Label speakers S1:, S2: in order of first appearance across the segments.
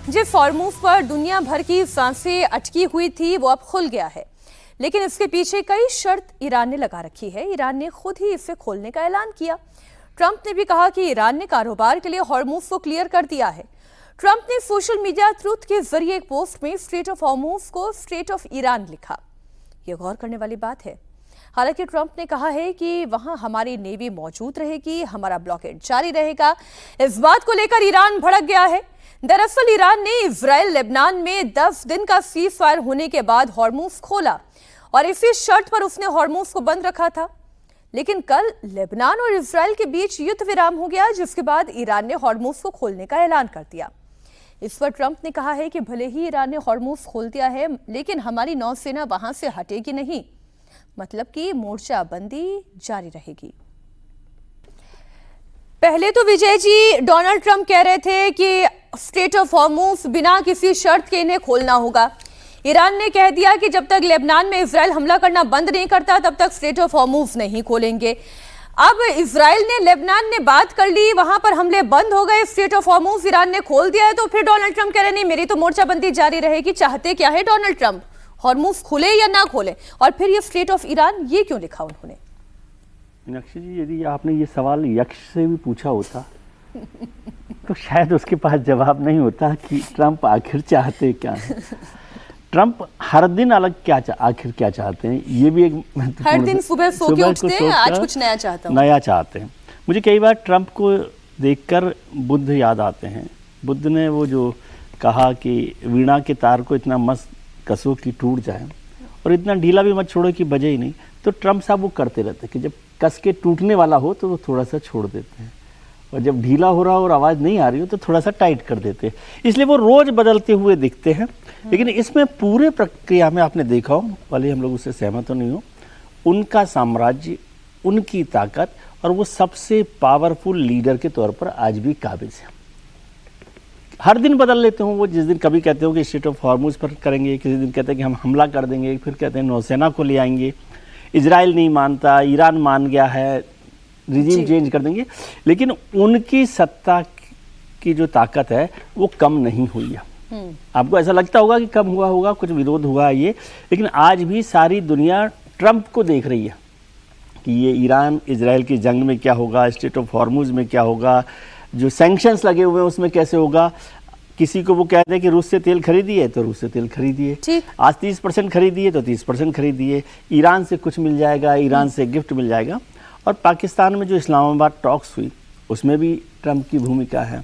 S1: जिस हॉर्मूज पर दुनिया भर की सांसें अटकी हुई थी वो अब खुल गया है, लेकिन इसके पीछे कई शर्त ईरान ने लगा रखी है। ईरान ने खुद ही इसे खोलने का ऐलान किया। ट्रंप ने भी कहा कि ईरान ने कारोबार के लिए हॉर्मूज को क्लियर कर दिया है। ट्रंप ने सोशल मीडिया ट्रुथ के जरिए एक पोस्ट में स्ट्रेट ऑफ हॉर्मूज को स्ट्रेट ऑफ ईरान लिखा। यह गौर करने वाली बात है। हालांकि ट्रंप ने कहा है कि वहां हमारी नेवी मौजूद रहेगी, हमारा ब्लॉकेड जारी रहेगा। इस बात को लेकर ईरान भड़क गया है। दरअसल ईरान ने इजराइल लेबनान में 10 दिन का सीज फायर होने के बाद हॉर्मूज खोला और इसी शर्त पर उसने हॉर्मूज को बंद रखा था। लेकिन कल लेबनान और इजराइल के बीच युद्ध विराम हो गया, जिसके बाद ईरान ने हॉर्मूज को खोलने का ऐलान कर दिया। इस पर ट्रंप ने कहा है कि भले ही ईरान ने हॉर्मूज खोल दिया है, लेकिन हमारी नौसेना वहां से हटेगी नहीं, मतलब कि मोर्चाबंदी जारी रहेगी। पहले तो विजय जी, डोनाल्ड ट्रंप कह रहे थे कि स्ट्रेट ऑफ हॉर्मूज बिना किसी शर्त के इन्हें खोलना होगा। ईरान ने कह दिया कि जब तक लेबनान में इजराइल हमला करना बंद नहीं करता तब तक स्ट्रेट ऑफ हॉर्मूज नहीं खोलेंगे। अब इजराइल ने लेबनान ने बात कर ली, वहां पर हमले बंद हो गए, स्ट्रेट ऑफ हॉर्मूज ईरान ने खोल दिया है, तो फिर डोनाल्ड ट्रंप कह रहे नहीं, मेरी तो मोर्चाबंदी जारी रहेगी। चाहते क्या है डोनाल्ड ट्रंप? हॉर्मूज खुले या ना खोले? और फिर ये स्ट्रेट ऑफ ईरान ये क्यों लिखा उन्होंने?
S2: मीनाक्षी जी, यदि आपने ये सवाल यक्ष से भी पूछा होता तो शायद उसके पास जवाब नहीं होता कि ट्रंप आखिर चाहते क्या है। ट्रंप हर दिन आखिर क्या चाहते हैं, ये भी एक
S1: हर दिन सुबह सो के उठते हैं, आज कुछ नया
S2: चाहते हैं। मुझे कई बार ट्रंप को देखकर बुद्ध याद आते हैं। बुद्ध ने वो जो कहा कि वीणा के तार को इतना मस्त कसो कि टूट जाए और इतना ढीला भी मत छोड़ो कि बजे ही नहीं। तो ट्रंप साहब वो करते रहते हैं कि जब कस के टूटने वाला हो तो वो थोड़ा सा छोड़ देते हैं, और जब ढीला हो रहा हो और आवाज़ नहीं आ रही हो तो थोड़ा सा टाइट कर देते हैं। इसलिए वो रोज़ बदलते हुए दिखते हैं। लेकिन इसमें पूरे प्रक्रिया में आपने देखा हो, भले हम लोग उससे सहमत तो नहीं हो, उनका साम्राज्य, उनकी ताकत और वो सबसे पावरफुल लीडर के तौर पर आज भी काबिज है। हर दिन बदल लेते हो वो। जिस दिन कभी कहते हो कि स्ट्रेट ऑफ हॉर्मूज पर करेंगे, किसी दिन कहते हैं कि हम हमला कर देंगे, फिर कहते हैं नौसेना को ले आएंगे, इजराइल नहीं मानता, ईरान मान गया है, रिजीम चेंज कर देंगे। लेकिन उनकी सत्ता की जो ताकत है वो कम नहीं हुई है। आपको ऐसा लगता होगा कि कम हुआ होगा, कुछ विरोध हुआ है ये, लेकिन आज भी सारी दुनिया ट्रंप को देख रही है कि ये ईरान इजराइल की जंग में क्या होगा, स्ट्रेट ऑफ हॉर्मूज में क्या होगा, जो सैंक्शंस लगे हुए हैं उसमें कैसे होगा। किसी को वो कहते हैं कि रूस से तेल खरीदिए तो रूस से तेल खरीदिए, आज 30% खरीदिए तो 30% खरीदिए, ईरान से कुछ मिल जाएगा, ईरान से गिफ्ट मिल जाएगा। और पाकिस्तान में जो इस्लामाबाद टॉक्स हुई उसमें भी ट्रंप की भूमिका है।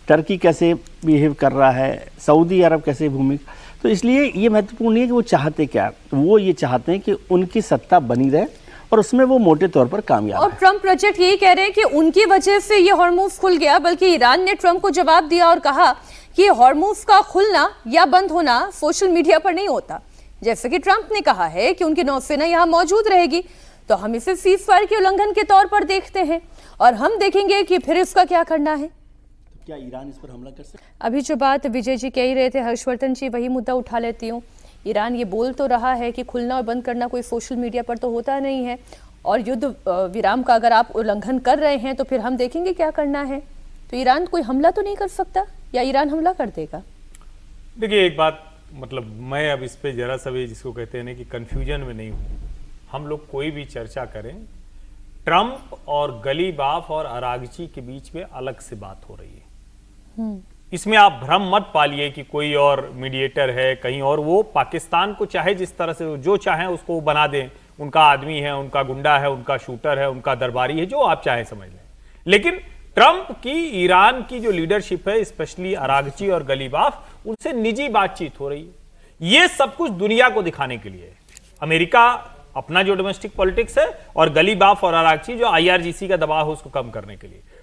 S2: टर्की कैसे बिहेव कर रहा है, सऊदी अरब कैसे भूमिका। तो इसलिए ये महत्वपूर्ण नहीं है कि वो चाहते क्या है, वो ये चाहते हैं कि उनकी सत्ता बनी रहे और उसमें वो मोटे तौर पर कामयाब
S1: और ट्रंप प्रोजेक्ट यही कह रहे हैं कि उनकी वजह से ये हॉर्मूज खुल गया। बल्कि ईरान ने ट्रंप को जवाब दिया और कहा कि हॉर्मूज का खुलना या बंद होना सोशल मीडिया पर नहीं होता। जैसे कि ट्रंप ने कहा है कि उनकी नौसेना यहाँ मौजूद रहेगी, तो हम इसे सीज फायर के उल्लंघन के तौर पर देखते हैं और हम देखेंगे कि फिर इसका क्या करना है।
S2: तो क्या ईरान इस पर हमला कर सकता है?
S1: अभी जो बात विजय जी कह ही रहे थे, हर्षवर्धन जी, वही मुद्दा उठा लेती हूँ। ईरान ये बोल तो रहा है कि खुलना और बंद करना कोई सोशल मीडिया पर तो होता नहीं है, और युद्ध विराम का अगर आप उल्लंघन कर रहे हैं तो फिर हम देखेंगे क्या करना है। तो ईरान कोई हमला तो नहीं कर सकता, या ईरान हमला कर देगा?
S3: देखिए, एक बात, मतलब मैं अब इस पे जरा सा भी जिसको कहते हैं ना कि कंफ्यूजन में नहीं हूँ। हम लोग कोई भी चर्चा करें, ट्रंप और गलीबाफ और अरागची के बीच में अलग से बात हो रही है। इसमें आप भ्रम मत पालिए कि कोई और मीडिएटर है कहीं और। वो पाकिस्तान को चाहे जिस तरह से जो चाहें उसको वो बना दें, उनका आदमी है, उनका गुंडा है, उनका शूटर है, उनका दरबारी है, जो आप चाहें समझ लें। लेकिन ट्रंप की ईरान की जो लीडरशिप है, स्पेशली अरागची और गलीबाफ, उनसे निजी बातचीत हो रही है। ये सब कुछ दुनिया को दिखाने के लिए। अमेरिका अपना जो डोमेस्टिक पॉलिटिक्स है और गलीबाफ और अरागची जो IRGC का दबाव है उसको कम करने के लिए।